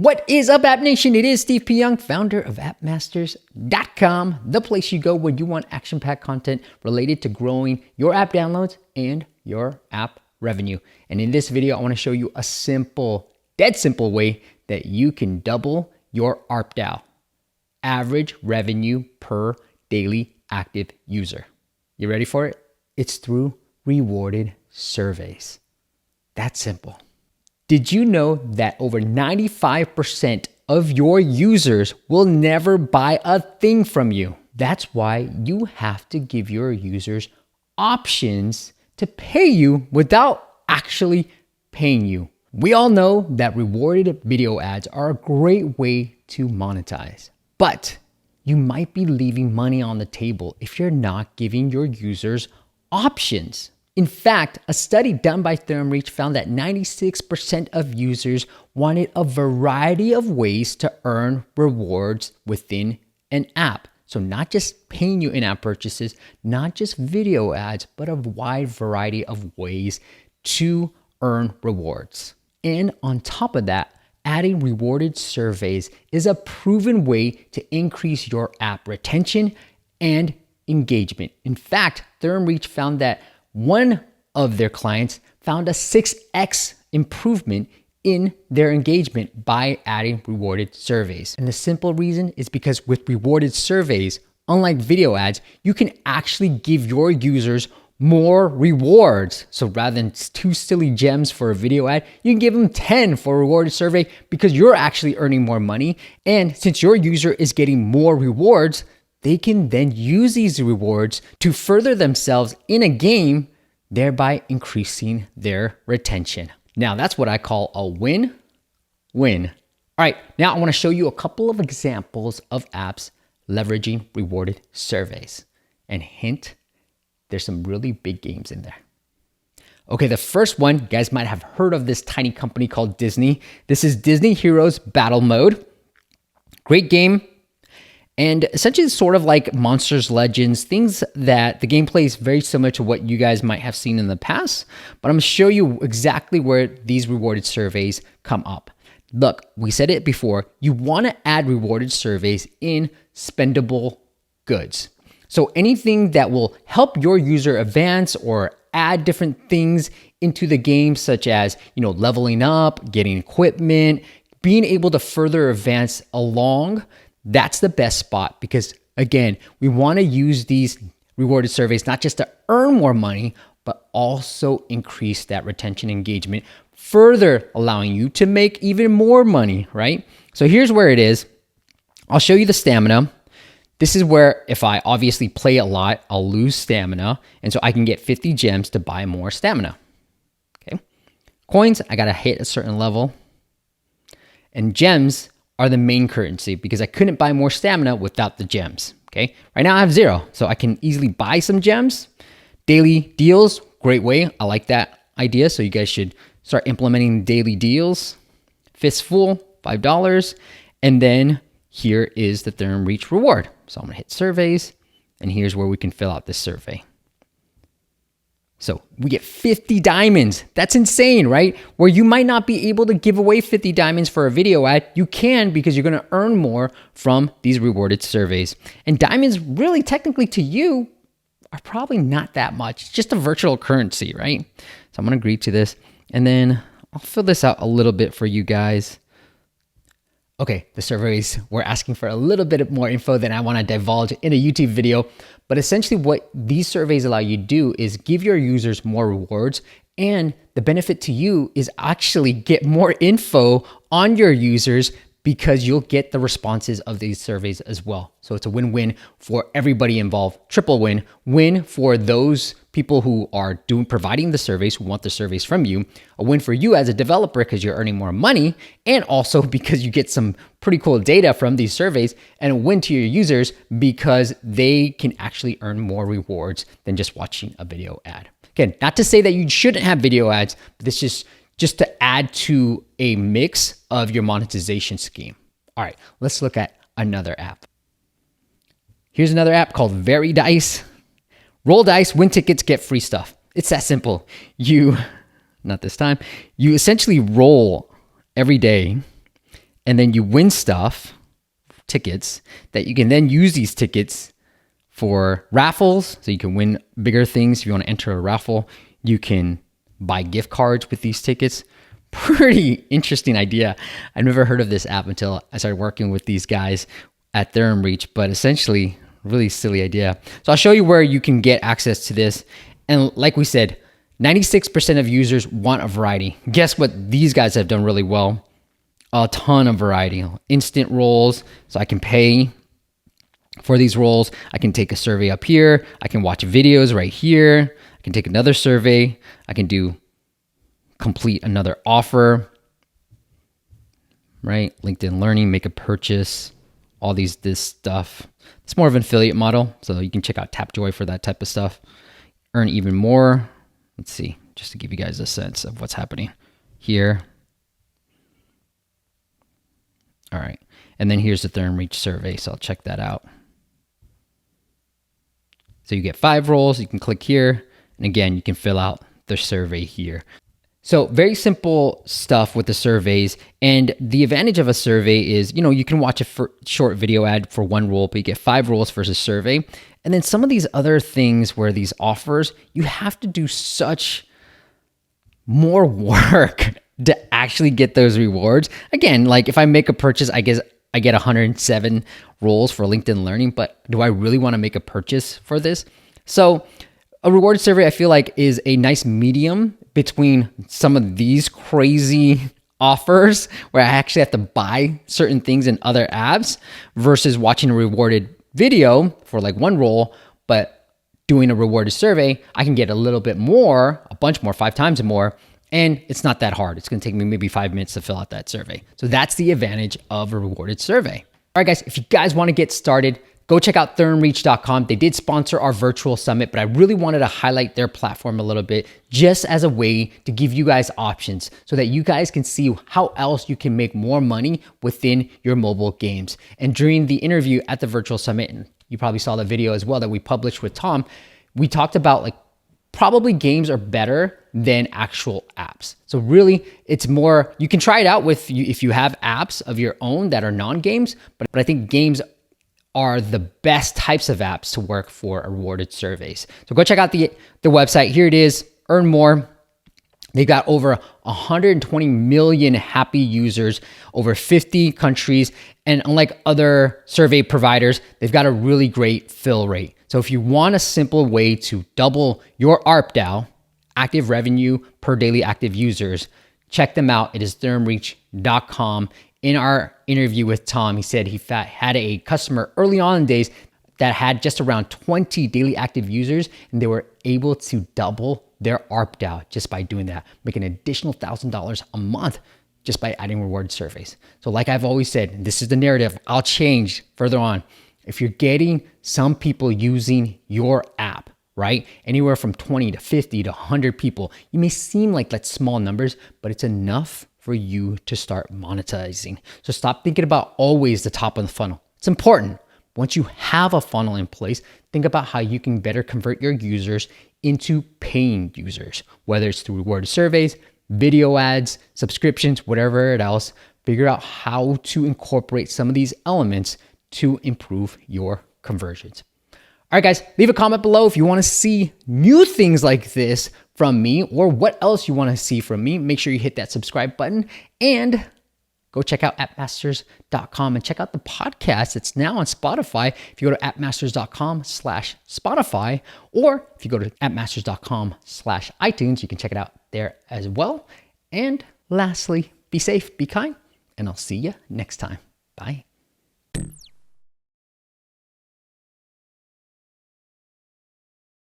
What is up, App Nation? It is Steve P. Young, founder of AppMasters.com, the place you go when you want action-packed content related to growing your app downloads and your app revenue. And in this video, I want to show you a simple, dead simple way that you can double your ARPDAU, average revenue per daily active user. You ready for it? It's through rewarded surveys. That's simple. Did you know that over 95% of your users will never buy a thing from you? That's why you have to give your users options to pay you without actually paying you. We all know that rewarded video ads are a great way to monetize, but you might be leaving money on the table if you're not giving your users options. In fact, a study done by TheoremReach found that 96% of users wanted a variety of ways to earn rewards within an app. So not just paying you in-app purchases, not just video ads, but a wide variety of ways to earn rewards. And on top of that, adding rewarded surveys is a proven way to increase your app retention and engagement. In fact, TheoremReach found that one of their clients found a 6x improvement in their engagement by adding rewarded surveys. And the simple reason is because with rewarded surveys, unlike video ads, you can actually give your users more rewards. So rather than 2 silly gems for a video ad, you can give them 10 for a rewarded survey because you're actually earning more money. And since your user is getting more rewards, they can then use these rewards to further themselves in a game, thereby increasing their retention. Now, that's what I call a win-win. All right, now I want to show you a couple of examples of apps leveraging rewarded surveys. And hint, there's some really big games in there. Okay, the first one, you guys might have heard of this tiny company called Disney. This is Disney Heroes Battle Mode. Great game. And essentially it's sort of like Monsters Legends, things that the gameplay is very similar to what you guys might have seen in the past, but I'm gonna show you exactly where these rewarded surveys come up. Look, we said it before, you wanna add rewarded surveys in spendable goods. So anything that will help your user advance or add different things into the game, such as, leveling up, getting equipment, being able to further advance along, that's the best spot because, again, we want to use these rewarded surveys not just to earn more money, but also increase that retention engagement, further allowing you to make even more money, right? So here's where it is. I'll show you the stamina. This is where if I obviously play a lot, I'll lose stamina. And so I can get 50 gems to buy more stamina. Okay. Coins, I got to hit a certain level. And gems are the main currency because I couldn't buy more stamina without the gems, okay? Right now I have 0, so I can easily buy some gems. Daily deals, great way. I like that idea, so you guys should start implementing daily deals. Fistful, $5. And then here is the TheoremReach reward. So I'm gonna hit surveys, and here's where we can fill out this survey. So we get 50 diamonds. That's insane, right? Where you might not be able to give away 50 diamonds for a video ad, you can because you're gonna earn more from these rewarded surveys. And diamonds really technically to you are probably not that much. It's just a virtual currency, right? So I'm gonna agree to this. And then I'll fill this out a little bit for you guys. Okay, the surveys, we're asking for a little bit more info than I wanna divulge in a YouTube video, but essentially what these surveys allow you to do is give your users more rewards, and the benefit to you is actually get more info on your users because you'll get the responses of these surveys as well. So it's a win-win for everybody involved. Triple win. Win for those people who are providing the surveys, who want the surveys from you. A win for you as a developer because you're earning more money, and also because you get some pretty cool data from these surveys, and a win to your users because they can actually earn more rewards than just watching a video ad. Again, not to say that you shouldn't have video ads, but this is just to add to a mix of your monetization scheme. All right, let's look at another app. Here's another app called Very Dice. Roll dice, win tickets, get free stuff. It's that simple. Not this time, you essentially roll every day and then you win stuff, tickets, that you can then use these tickets for raffles. So you can win bigger things. If you want to enter a raffle, you can buy gift cards with these tickets. Pretty interesting idea. I never heard of this app until I started working with these guys at TheoremReach, but essentially really silly idea. So I'll show you where you can get access to this. And like we said, 96% of users want a variety. Guess what? These guys have done really well. A ton of variety. Instant roles, so I can pay for these roles. I can take a survey up here. I can watch videos right here. I can take another survey. I can complete another offer, right? LinkedIn Learning, make a purchase, all this stuff. It's more of an affiliate model, so you can check out Tapjoy for that type of stuff. Earn even more. Let's see, just to give you guys a sense of what's happening here. All right, and then here's the TheoremReach survey, so I'll check that out. So you get 5 roles, you can click here, and again, you can fill out the survey here. So very simple stuff with the surveys, and the advantage of a survey is, you can watch a short video ad for 1 role, but you get 5 roles versus survey. And then some of these other things where these offers, you have to do such more work to actually get those rewards. Again, like if I make a purchase, I guess I get 107 roles for LinkedIn Learning, but do I really want to make a purchase for this? So a reward survey, I feel like, is a nice medium between some of these crazy offers where I actually have to buy certain things in other apps versus watching a rewarded video for like 1 role, but doing a rewarded survey, I can get a little bit more, a bunch more, 5 times more, and it's not that hard. It's going to take me maybe 5 minutes to fill out that survey. So that's the advantage of a rewarded survey. All right, guys, if you guys want to get started, go check out TheoremReach.com. They did sponsor our virtual summit, but I really wanted to highlight their platform a little bit just as a way to give you guys options so that you guys can see how else you can make more money within your mobile games. And during the interview at the virtual summit, and you probably saw the video as well that we published with Tom, we talked about like probably games are better than actual apps. So really, it's more, you can try it out with if you have apps of your own that are non-games, but I think games are the best types of apps to work for rewarded surveys. So go check out the website. Here it is, earn more. They've got over 120 million happy users, over 50 countries. And unlike other survey providers, they've got a really great fill rate. So if you want a simple way to double your ARPDAU, active revenue per daily active users, check them out. It is TheoremReach.com. In our interview with Tom, he said he had a customer early on in days that had just around 20 daily active users, and they were able to double their ARPDAU just by doing that, making an additional $1,000 a month just by adding reward surveys. So like I've always said, this is the narrative I'll change further on. If you're getting some people using your app, right? Anywhere from 20 to 50 to 100 people, you may seem like that's small numbers, but it's enough for you to start monetizing. So stop thinking about always the top of the funnel. It's important. Once you have a funnel in place, think about how you can better convert your users into paying users, whether it's through rewarded surveys, video ads, subscriptions, whatever else. Figure out how to incorporate some of these elements to improve your conversions. All right, guys, leave a comment below if you want to see new things like this from me or what else you want to see from me. Make sure you hit that subscribe button and go check out appmasters.com and check out the podcast. It's now on Spotify. If you go to appmasters.com/Spotify, or if you go to appmasters.com/iTunes, you can check it out there as well. And lastly, be safe, be kind, and I'll see you next time. Bye.